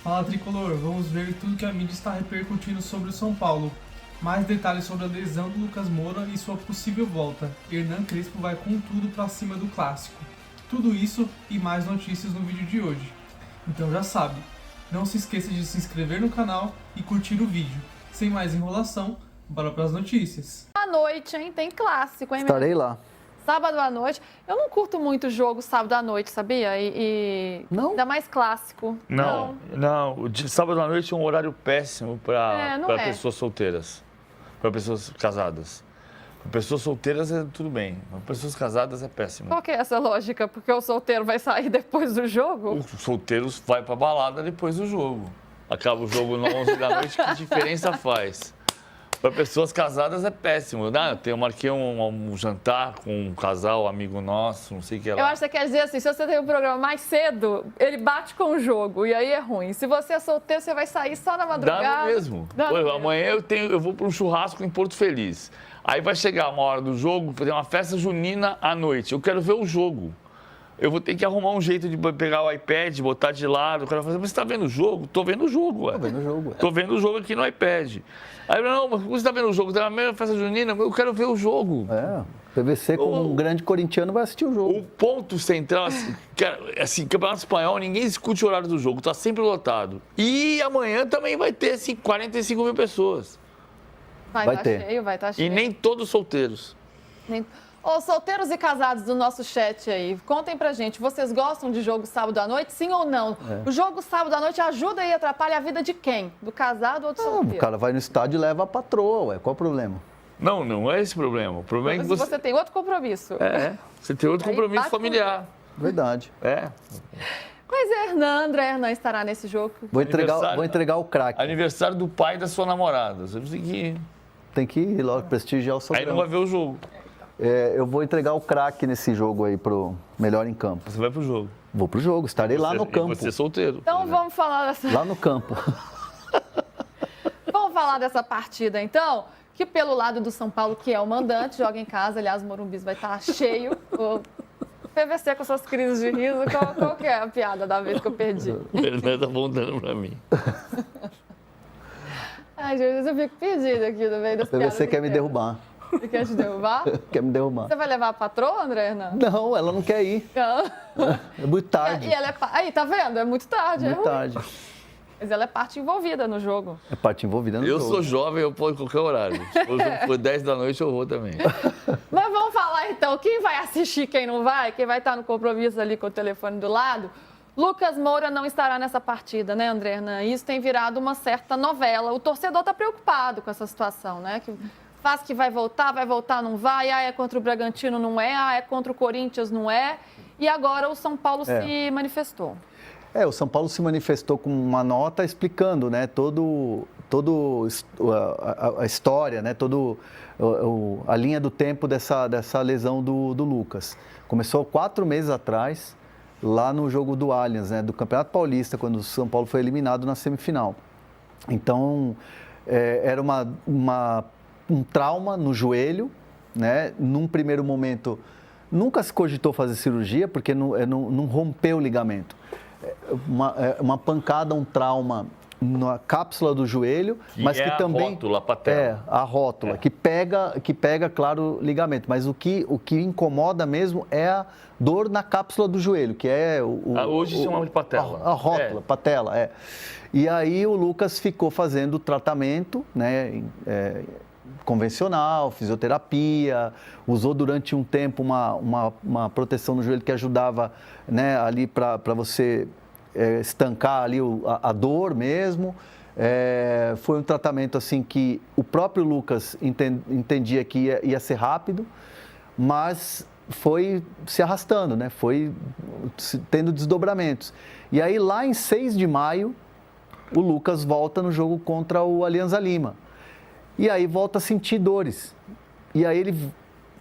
Fala Tricolor, vamos ver tudo que a mídia está repercutindo sobre o São Paulo. Mais detalhes sobre a lesão do Lucas Moura e sua possível volta. Hernan Crespo vai com tudo pra cima do clássico. Tudo isso e mais notícias no vídeo de hoje. Então já sabe, não se esqueça de se inscrever no canal e curtir o vídeo. Sem mais enrolação, bora pras notícias. À noite, hein? Tem clássico, hein? Estarei lá. Sábado à noite. Eu não curto muito jogo sábado à noite, sabia? Não? Ainda mais clássico. Não. Sábado à noite é um horário péssimo para não é. pessoas solteiras, para pessoas casadas. Para pessoas solteiras é tudo bem, para pessoas casadas é péssimo. Qual que é essa lógica? Porque o solteiro vai sair depois do jogo? Os solteiros vai para balada depois do jogo. Acaba o jogo às 11 da noite, que diferença faz? Para pessoas casadas é péssimo. Eu marquei um jantar com um casal, amigo nosso, não sei o que lá. Eu acho que você quer dizer assim, se você tem um programa mais cedo, ele bate com o jogo e aí é ruim. Se você é solteiro, você vai sair só na madrugada. Dá no mesmo. Amanhã eu vou para um churrasco em Porto Feliz. Aí vai chegar uma hora do jogo, fazer uma festa junina à noite. Eu quero ver o jogo. Eu vou ter que arrumar um jeito de pegar o iPad, botar de lado. O cara vai falar, mas você tá vendo o jogo? Tô vendo o jogo, ué. Tô vendo o jogo, ué. Tô vendo o jogo aqui no iPad. Aí eu não, mas você tá vendo o jogo? Tá na mesma festa junina? Eu quero ver o jogo. PVC como um grande corintiano vai assistir o jogo. O ponto central, Campeonato Espanhol, ninguém discute o horário do jogo, tá sempre lotado. E amanhã também vai ter, 45 mil pessoas. Vai estar cheio. E nem todos solteiros. Ô, solteiros e casados do nosso chat aí, contem pra gente, vocês gostam de jogo sábado à noite, sim ou não? O jogo sábado à noite ajuda e atrapalha a vida de quem? Do casado ou do solteiro? O cara vai no estádio e leva a patroa, ué. Qual o problema? Não é esse o problema. O problema é que você tem outro compromisso. Você tem outro compromisso familiar. Verdade. Mas André Hernan estará nesse jogo. Vou entregar o craque. Aniversário do pai da sua namorada. Você tem que ir. Tem que ir logo prestigiar o São Aí não vai ver o jogo. Eu vou entregar o craque nesse jogo aí pro melhor em campo. Você vai pro jogo. Vou pro jogo, estarei lá no campo. Você é solteiro. Então vamos falar dessa... Lá no campo. Vamos falar dessa partida, então, que pelo lado do São Paulo, que é o mandante, joga em casa. Aliás, o Morumbi vai estar cheio. O PVC com suas crises de riso. Qual que é a piada da vez que eu perdi? O Fernando tá apontando pra mim. Ai, Jesus, eu fico perdida aqui no meio das piadas. O PVC quer me derrubar. Você quer te derrubar? Quer me derrubar. Você vai levar a patroa, André Hernan? Não, ela não quer ir. É muito tarde. E ela é... Aí, tá vendo? É muito tarde. Muito tarde. Mas ela é parte envolvida no jogo. É parte envolvida no jogo. Eu sou jovem, eu posso em qualquer horário. Se for 10 da noite, eu vou também. Mas vamos falar então, quem vai assistir, quem não vai, quem vai estar no compromisso ali com o telefone do lado. Lucas Moura não estará nessa partida, né, André Hernan? Isso tem virado uma certa novela. O torcedor está preocupado com essa situação, né? Que faz que vai voltar, não vai. É contra o Bragantino, não é. É contra o Corinthians, não é. E agora o São Paulo se manifestou. O São Paulo se manifestou com uma nota explicando, né, todo a história, né, a linha do tempo dessa lesão do Lucas. Começou 4 meses atrás, lá no jogo do Allianz, né, do Campeonato Paulista, quando o São Paulo foi eliminado na semifinal. Então, era um trauma no joelho, né, num primeiro momento, nunca se cogitou fazer cirurgia, porque não rompeu o ligamento. Uma pancada, um trauma na cápsula do joelho, mas que também... a rótula patela. A rótula, que pega, claro, o ligamento. Mas o que incomoda mesmo é a dor na cápsula do joelho, que é hoje chamamos de patela. A rótula, patela, E aí o Lucas ficou fazendo tratamento, né, convencional, fisioterapia, usou durante um tempo uma proteção no joelho que ajudava, né, ali para você estancar ali a dor mesmo. Foi um tratamento assim que o próprio Lucas entendia que ia ser rápido, mas foi se arrastando, né? Foi tendo desdobramentos. E aí lá em 6 de maio, o Lucas volta no jogo contra o Alianza Lima. E aí volta a sentir dores. E aí ele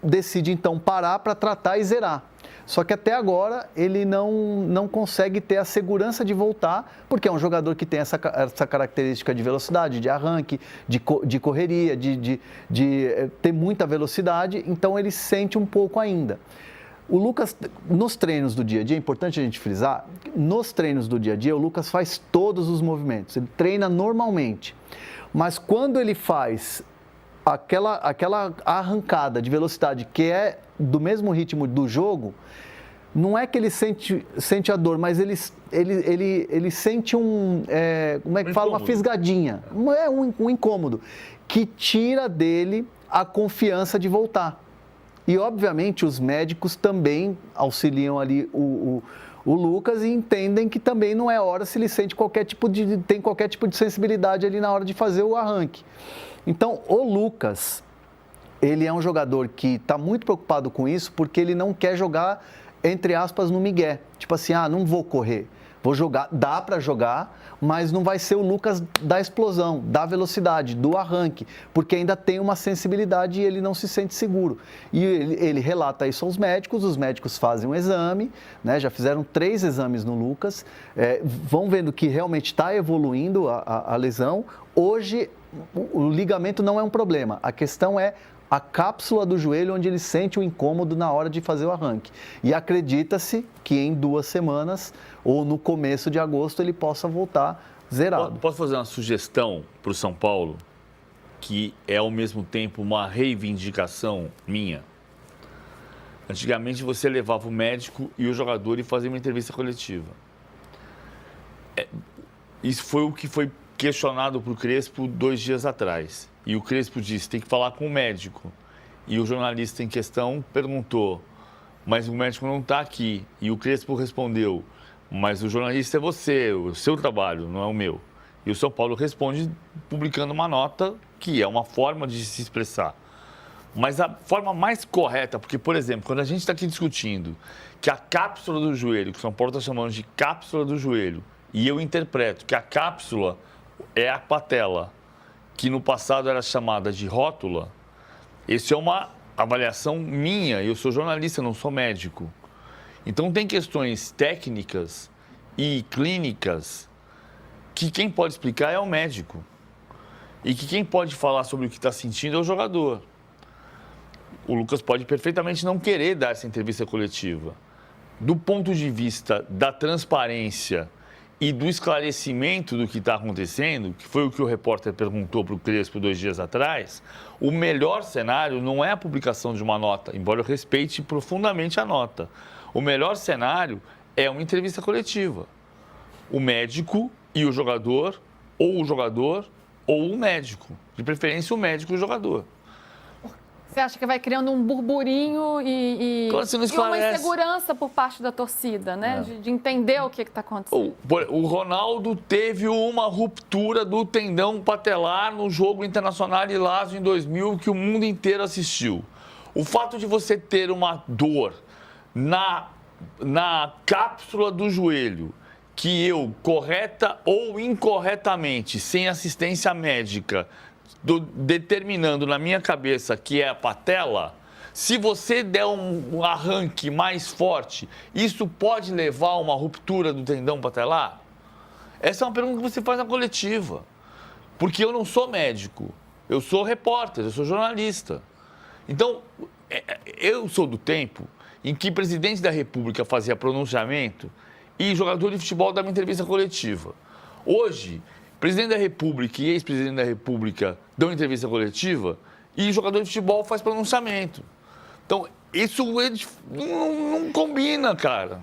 decide então parar para tratar e zerar. Só que até agora ele não consegue ter a segurança de voltar, porque é um jogador que tem essa característica de velocidade, de arranque, de correria, de ter muita velocidade, então ele sente um pouco ainda. O Lucas, nos treinos do dia a dia, é importante a gente frisar, nos treinos do dia a dia, o Lucas faz todos os movimentos, ele treina normalmente. Mas quando ele faz aquela arrancada de velocidade que é do mesmo ritmo do jogo, não é que ele sente a dor, mas ele sente como é que fala? Uma fisgadinha, um incômodo, que tira dele a confiança de voltar. E, obviamente, os médicos também auxiliam ali o Lucas e entendem que também não é hora se ele sente tem qualquer tipo de sensibilidade ali na hora de fazer o arranque. Então, o Lucas, ele é um jogador que está muito preocupado com isso porque ele não quer jogar, entre aspas, no migué. Tipo assim, não vou correr, vou jogar. Dá para jogar, mas não vai ser o Lucas da explosão, da velocidade, do arranque, porque ainda tem uma sensibilidade e ele não se sente seguro. E ele relata isso aos médicos, os médicos fazem um exame, né? Já fizeram 3 exames no Lucas, vão vendo que realmente está evoluindo a lesão. Hoje, o ligamento não é um problema, a questão é a cápsula do joelho, onde ele sente o incômodo na hora de fazer o arranque. E acredita-se que em 2 semanas, ou no começo de agosto, ele possa voltar zerado. Posso fazer uma sugestão para o São Paulo, que é ao mesmo tempo uma reivindicação minha? Antigamente você levava o médico e o jogador e fazia uma entrevista coletiva. Isso foi o que foi questionado para o Crespo 2 dias atrás. E o Crespo disse, tem que falar com o médico. E o jornalista em questão perguntou, mas o médico não está aqui. E o Crespo respondeu, mas o jornalista é você, o seu trabalho, não é o meu. E o São Paulo responde publicando uma nota que é uma forma de se expressar. Mas a forma mais correta, porque, por exemplo, quando a gente está aqui discutindo que a cápsula do joelho, que o São Paulo está chamando de cápsula do joelho, e eu interpreto que a cápsula é a patela, que no passado era chamada de rótula, isso é uma avaliação minha, eu sou jornalista, não sou médico. Então tem questões técnicas e clínicas que quem pode explicar é o médico. E que quem pode falar sobre o que está sentindo é o jogador. O Lucas pode perfeitamente não querer dar essa entrevista coletiva. Do ponto de vista da transparência e do esclarecimento do que está acontecendo, que foi o que o repórter perguntou para o Crespo 2 dias atrás, o melhor cenário não é a publicação de uma nota, embora eu respeite profundamente a nota. O melhor cenário é uma entrevista coletiva. O médico e o jogador, ou o médico. De preferência, o médico e o jogador. Você acha que vai criando um burburinho e uma insegurança por parte da torcida, né? De entender o que está acontecendo. O Ronaldo teve uma ruptura do tendão patelar no jogo internacional de Lazio em 2000, que o mundo inteiro assistiu. O fato de você ter uma dor na cápsula do joelho, que eu, correta ou incorretamente, sem assistência médica, determinando na minha cabeça que é a patela, se você der um arranque mais forte, isso pode levar a uma ruptura do tendão patelar? Essa é uma pergunta que você faz na coletiva. Porque eu não sou médico, eu sou repórter, eu sou jornalista. Então, eu sou do tempo em que presidente da República fazia pronunciamento e jogador de futebol dava entrevista coletiva. Hoje, presidente da República e ex-presidente da República dão entrevista coletiva e jogador de futebol faz pronunciamento. Então, isso não combina, cara.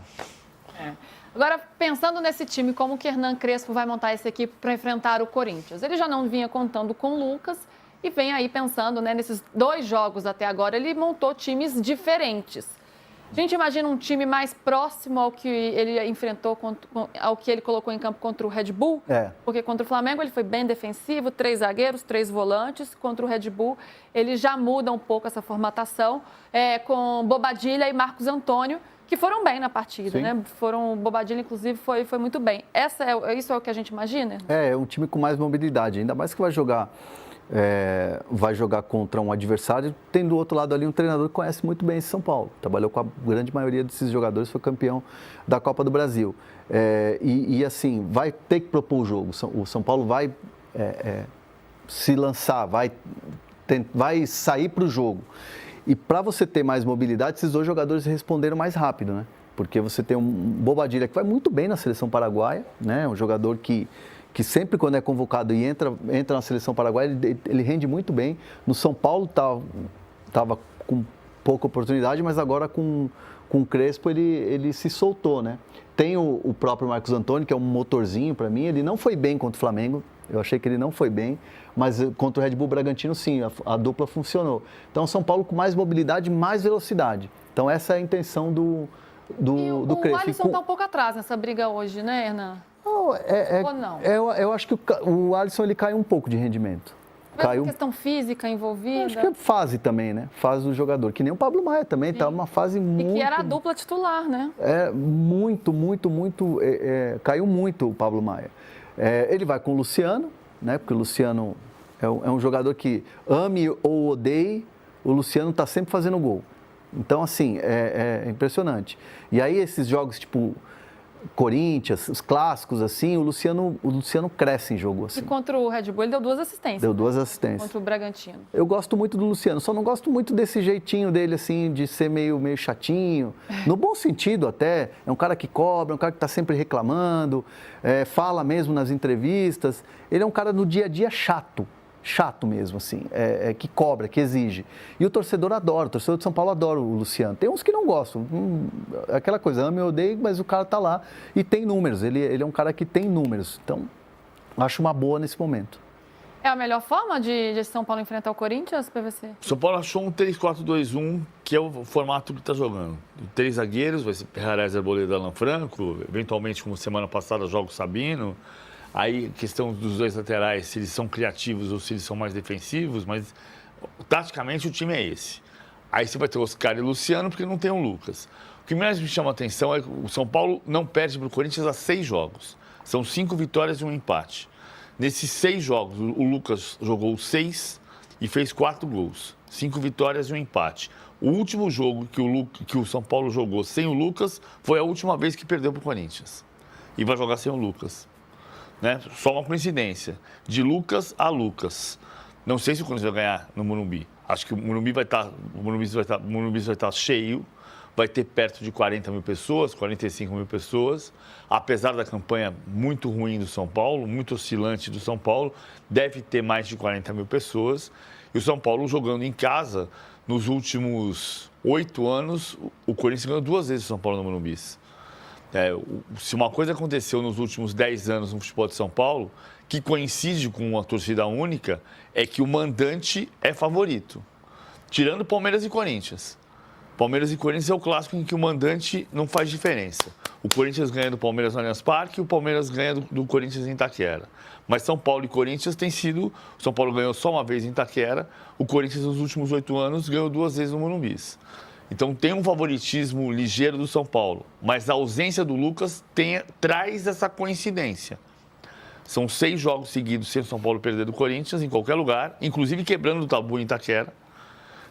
Agora, pensando nesse time, como que Hernan Crespo vai montar essa equipe para enfrentar o Corinthians? Ele já não vinha contando com o Lucas e vem aí pensando, né, nesses 2 jogos até agora, ele montou times diferentes. A gente imagina um time mais próximo ao que ele enfrentou, ao que ele colocou em campo contra o Red Bull? Porque contra o Flamengo ele foi bem defensivo, 3 zagueiros, 3 volantes. Contra o Red Bull ele já muda um pouco essa formatação, com Bobadilla e Marcos Antônio, que foram bem na partida, né? Bobadilla, inclusive, foi muito bem. Isso é o que a gente imagina? É um time com mais mobilidade, ainda mais que vai jogar contra um adversário, tem do outro lado ali um treinador que conhece muito bem esse São Paulo, trabalhou com a grande maioria desses jogadores, foi campeão da Copa do Brasil. Assim, vai ter que propor o jogo, o São Paulo vai se lançar, vai sair para o jogo. E para você ter mais mobilidade, esses 2 jogadores responderam mais rápido, né? Porque você tem um Bobadilla que vai muito bem na seleção paraguaia, né? Um jogador que sempre quando é convocado e entra na seleção paraguaia, ele rende muito bem. No São Paulo estava com pouca oportunidade, mas agora com o Crespo ele se soltou, né? Tem o próprio Marcos Antônio, que é um motorzinho para mim, ele não foi bem contra o Flamengo, eu achei que ele não foi bem, mas contra o Red Bull Bragantino sim, a dupla funcionou. Então São Paulo com mais mobilidade, mais velocidade. Então essa é a intenção do Crespo. O Alisson está um pouco atrás nessa briga hoje, né, Hernan? Ou não? Eu acho que o Alisson ele caiu um pouco de rendimento. Caiu questão física envolvida? Acho que é fase também, né? Fase do jogador. Que nem o Pablo Maia também, tá uma fase muito... E que era a dupla titular, né? Muito. Caiu muito o Pablo Maia. Ele vai com o Luciano, né? Porque o Luciano é um jogador que ame ou odeie, o Luciano tá sempre fazendo gol. Então, assim, é impressionante. E aí esses jogos, tipo... Corinthians, os clássicos, assim, o Luciano cresce em jogo, assim. E contra o Red Bull ele deu 2 assistências. Deu 2 assistências. Contra o Bragantino. Eu gosto muito do Luciano, só não gosto muito desse jeitinho dele, assim, de ser meio chatinho. No bom sentido, até. É um cara que cobra, um cara que está sempre reclamando, fala mesmo nas entrevistas. Ele é um cara no dia a dia chato mesmo, assim, que cobra, que exige. E o torcedor adora, o torcedor de São Paulo adora o Luciano. Tem uns que não gostam, aquela coisa, ame ou odeio, mas o cara tá lá e tem números, ele é um cara que tem números, então acho uma boa nesse momento. É a melhor forma de São Paulo enfrentar o Corinthians, PVC? São Paulo achou um 3-4-2-1, que é o formato que está jogando. 3 zagueiros, vai ser Perrarés, Arboleda, Alan Franco, eventualmente, como semana passada, joga o Sabino. Aí, questão dos 2 laterais, se eles são criativos ou se eles são mais defensivos, mas taticamente o time é esse. Aí você vai ter o Oscar e o Luciano, porque não tem o Lucas. O que mais me chama a atenção é que o São Paulo não perde para o Corinthians há 6 jogos. São 5 vitórias e 1 empate. Nesses 6 jogos, o Lucas jogou 6 e fez 4 gols. 5 vitórias e 1 empate. O último jogo que o São Paulo jogou sem o Lucas foi a última vez que perdeu para o Corinthians. E vai jogar sem o Lucas. Né? Só uma coincidência, de Lucas a Lucas. Não sei se o Corinthians vai ganhar no Morumbi. Acho que o Morumbi vai estar cheio, vai ter perto de 40 mil pessoas, 45 mil pessoas. Apesar da campanha muito ruim do São Paulo, muito oscilante do São Paulo, deve ter mais de 40 mil pessoas. E o São Paulo jogando em casa, nos últimos 8 anos, o Corinthians ganhou 2 vezes o São Paulo no Morumbi. Se uma coisa aconteceu nos últimos 10 anos no futebol de São Paulo, que coincide com uma torcida única, é que o mandante é favorito. Tirando Palmeiras e Corinthians. Palmeiras e Corinthians é o clássico em que o mandante não faz diferença. O Corinthians ganha do Palmeiras no Allianz Parque e o Palmeiras ganha do Corinthians em Itaquera. Mas São Paulo e Corinthians tem sido... O São Paulo ganhou só uma vez em Itaquera, o Corinthians nos últimos 8 anos ganhou 2 vezes no Morumbi. Então tem um favoritismo ligeiro do São Paulo, mas a ausência do Lucas traz essa coincidência. São 6 jogos seguidos sem o São Paulo perder do Corinthians em qualquer lugar, inclusive quebrando o tabu em Itaquera.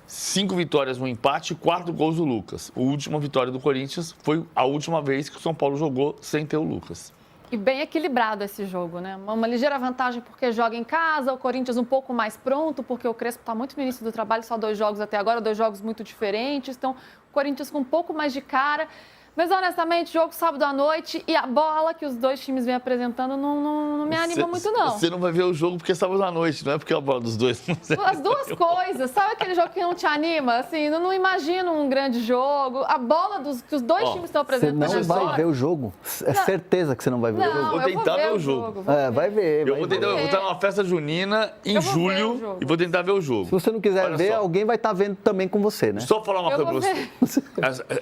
5 vitórias, 1 empate e 4 gols do Lucas. A última vitória do Corinthians foi a última vez que o São Paulo jogou sem ter o Lucas. E bem equilibrado esse jogo, né? Uma ligeira vantagem porque joga em casa, o Corinthians um pouco mais pronto, porque o Crespo está muito no início do trabalho, só 2 jogos até agora, 2 jogos muito diferentes. Então, o Corinthians com um pouco mais de cara. Mas, honestamente, jogo sábado à noite e a bola que os 2 times vêm apresentando não me anima muito, não. Você não vai ver o jogo porque é sábado à noite, não é porque a bola dos 2... As 2 coisas. Sabe aquele jogo que não te anima? Assim, eu não imagino um grande jogo. A bola que os 2 times estão apresentando. Você não vai ver o jogo. É certeza que você não vai ver o jogo. Vou tentar ver o jogo. Vai ver. Eu vou estar numa festa junina em julho e vou tentar ver o jogo. Se você não quiser ver, alguém vai estar vendo também com você, né? Só falar uma coisa pra você.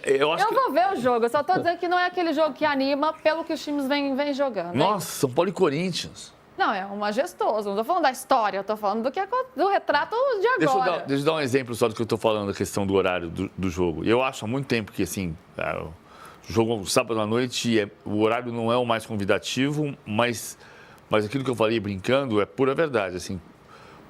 Eu vou ver o jogo. Eu só estou dizendo que não é aquele jogo que anima pelo que os times vêm jogando. Nossa, São Paulo e Corinthians. Não, é um majestoso. Não estou falando da história, eu estou falando do retrato de agora. Deixa eu dar um exemplo só do que eu estou falando, da questão do horário do jogo. Eu acho há muito tempo que, assim, o jogo sábado à noite, o horário não é o mais convidativo, mas aquilo que eu falei brincando é pura verdade, assim.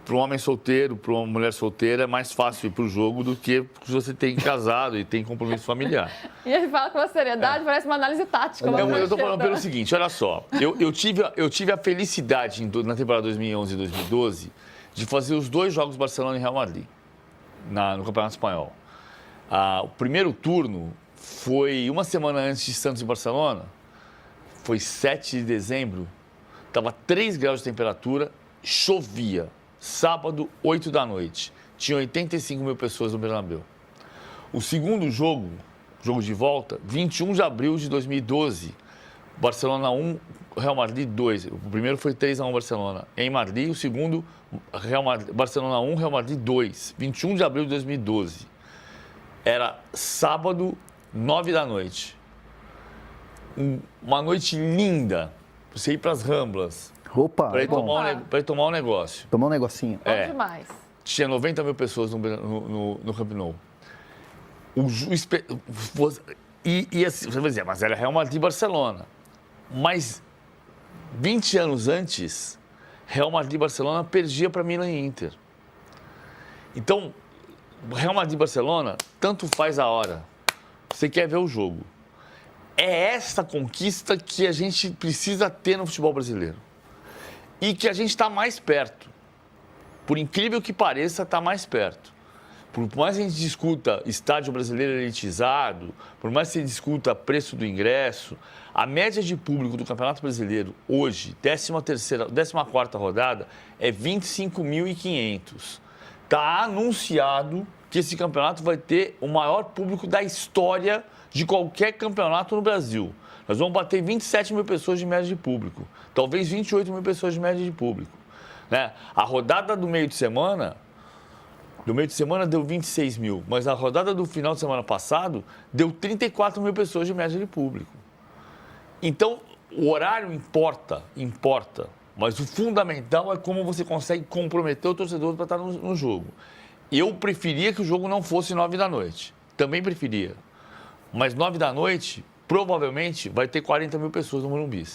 Para um homem solteiro, para uma mulher solteira, é mais fácil ir para o jogo do que se você tem casado e tem compromisso familiar. E ele fala com uma seriedade, parece uma análise tática. Não, eu estou falando pelo seguinte, olha só. Eu tive a felicidade na temporada 2011 e 2012 de fazer os 2 jogos Barcelona e Real Madrid. no Campeonato Espanhol. O primeiro turno foi uma semana antes de Santos e Barcelona, foi 7 de dezembro, estava 3 graus de temperatura, chovia, sábado, 8 da noite, tinha 85 mil pessoas no Bernabéu. O segundo jogo de volta, 21 de abril de 2012, Barcelona 1, Real Madrid 2. O primeiro foi 3-1 Barcelona em Madrid, o segundo Barcelona 1, Real Madrid 2, 21 de abril de 2012. Era sábado, 9 da noite. Uma noite linda, você ir para as Ramblas. Opa, para ir tomar um negócio. Tomar um negocinho. Bom demais. Tinha 90 mil pessoas no Camp Nou. Assim, você vai dizer, mas era Real Madrid e Barcelona. Mas 20 anos antes, Real Madrid e Barcelona perdia para Milan e Inter. Então, Real Madrid e Barcelona, tanto faz a hora. Você quer ver o jogo. É essa conquista que a gente precisa ter no futebol brasileiro. E que a gente está mais perto. Por incrível que pareça, está mais perto. Por mais que a gente discuta estádio brasileiro elitizado, por mais que a gente discuta preço do ingresso, a média de público do Campeonato Brasileiro hoje, 14ª rodada, é 25.500. Está anunciado que esse campeonato vai ter o maior público da história de qualquer campeonato no Brasil. Nós vamos bater 27 mil pessoas de média de público, talvez 28 mil pessoas de média de público. Né? A rodada do meio de semana deu 26 mil, mas a rodada do final de semana passado deu 34 mil pessoas de média de público. Então, o horário importa, mas o fundamental é como você consegue comprometer o torcedor para estar no jogo. Eu preferia que o jogo não fosse 9 da noite, também preferia, mas 9 da noite, provavelmente, vai ter 40 mil pessoas no Morumbi.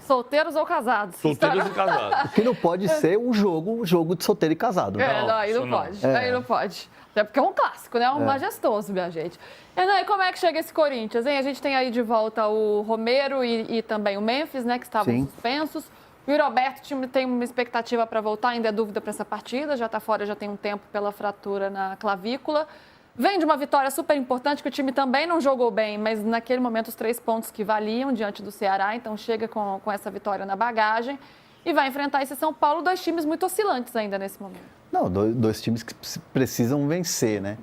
Solteiros ou casados? Solteiros e casados. O que não pode ser um jogo de solteiro e casado. Né? Não, aí não pode. Aí não pode. Até porque é um clássico, né? Majestoso, minha gente. E como é que chega esse Corinthians, hein? A gente tem aí de volta o Romero e também o Memphis, né? Que estavam suspensos. O Yuri Alberto, o time tem uma expectativa para voltar, ainda é dúvida para essa partida. Já está fora, já tem um tempo pela fratura na clavícula. Vem de uma vitória super importante, que o time também não jogou bem, mas naquele momento os 3 pontos que valiam diante do Ceará, então chega com essa vitória na bagagem e vai enfrentar esse São Paulo, 2 times muito oscilantes ainda nesse momento. Não, 2 times que precisam vencer, né?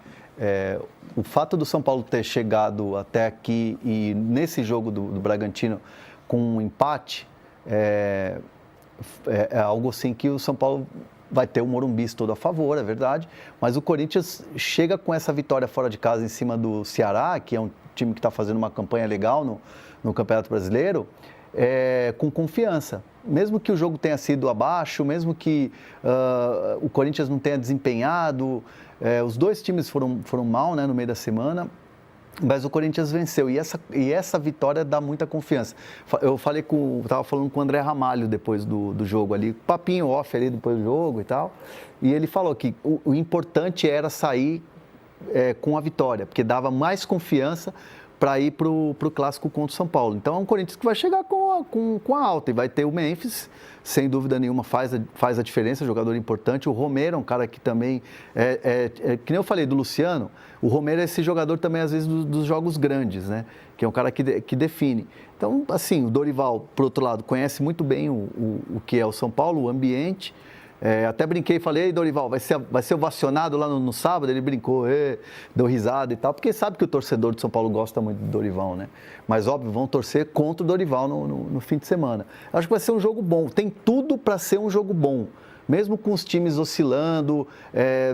O fato do São Paulo ter chegado até aqui e nesse jogo do Bragantino com um empate é algo assim que o São Paulo vai ter o Morumbi todo a favor, é verdade, mas o Corinthians chega com essa vitória fora de casa em cima do Ceará, que é um time que está fazendo uma campanha legal no Campeonato Brasileiro, com confiança. Mesmo que o jogo tenha sido abaixo, mesmo que o Corinthians não tenha desempenhado, os 2 times foram mal, né, no meio da semana, mas o Corinthians venceu e essa vitória dá muita confiança. Eu estava falando com o André Ramalho depois do jogo ali, papinho off ali depois do jogo e tal, e ele falou que o importante era sair com a vitória, porque dava mais confiança para ir para o clássico contra o São Paulo. Então é um Corinthians que vai chegar com a alta e vai ter o Memphis, sem dúvida nenhuma faz a diferença, jogador importante. O Romero é um cara que também, que nem eu falei do Luciano, o Romero é esse jogador também às vezes dos jogos grandes, né? Que é um cara que define. Então, assim, o Dorival, por outro lado, conhece muito bem o que é o São Paulo, o ambiente. Até brinquei e falei, ei, Dorival, vai ser ovacionado lá no sábado? Ele brincou, deu risada e tal, porque sabe que o torcedor de São Paulo gosta muito do Dorival, né? Mas, óbvio, vão torcer contra o Dorival no fim de semana. Acho que vai ser um jogo bom, tem tudo para ser um jogo bom. Mesmo com os times oscilando,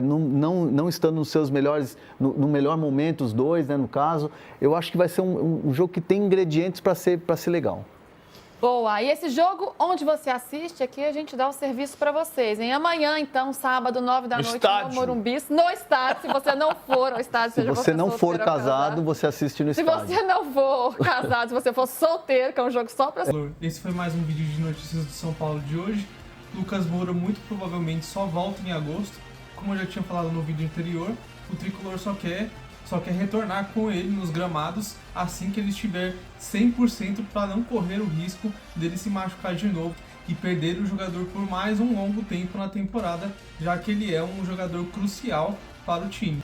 não estando nos seus melhores, no melhor momento, os 2, né, no caso, eu acho que vai ser um jogo que tem ingredientes para ser legal. Boa, e esse jogo, onde você assiste, aqui a gente dá o serviço para vocês, hein? Amanhã, então, sábado, 9 da noite, no Morumbi, no estádio. Se você não for ao estádio, se você não for casado, você assiste no estádio. Se você não for casado, se você for solteiro, que é um jogo só para... Esse foi mais um vídeo de notícias do São Paulo de hoje. Lucas Moura muito provavelmente só volta em agosto. Como eu já tinha falado no vídeo anterior, o Tricolor só quer retornar com ele nos gramados assim que ele estiver 100% para não correr o risco dele se machucar de novo e perder o jogador por mais um longo tempo na temporada, já que ele é um jogador crucial para o time.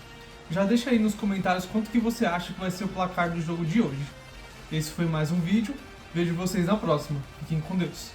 Já deixa aí nos comentários quanto que você acha que vai ser o placar do jogo de hoje. Esse foi mais um vídeo, vejo vocês na próxima. Fiquem com Deus.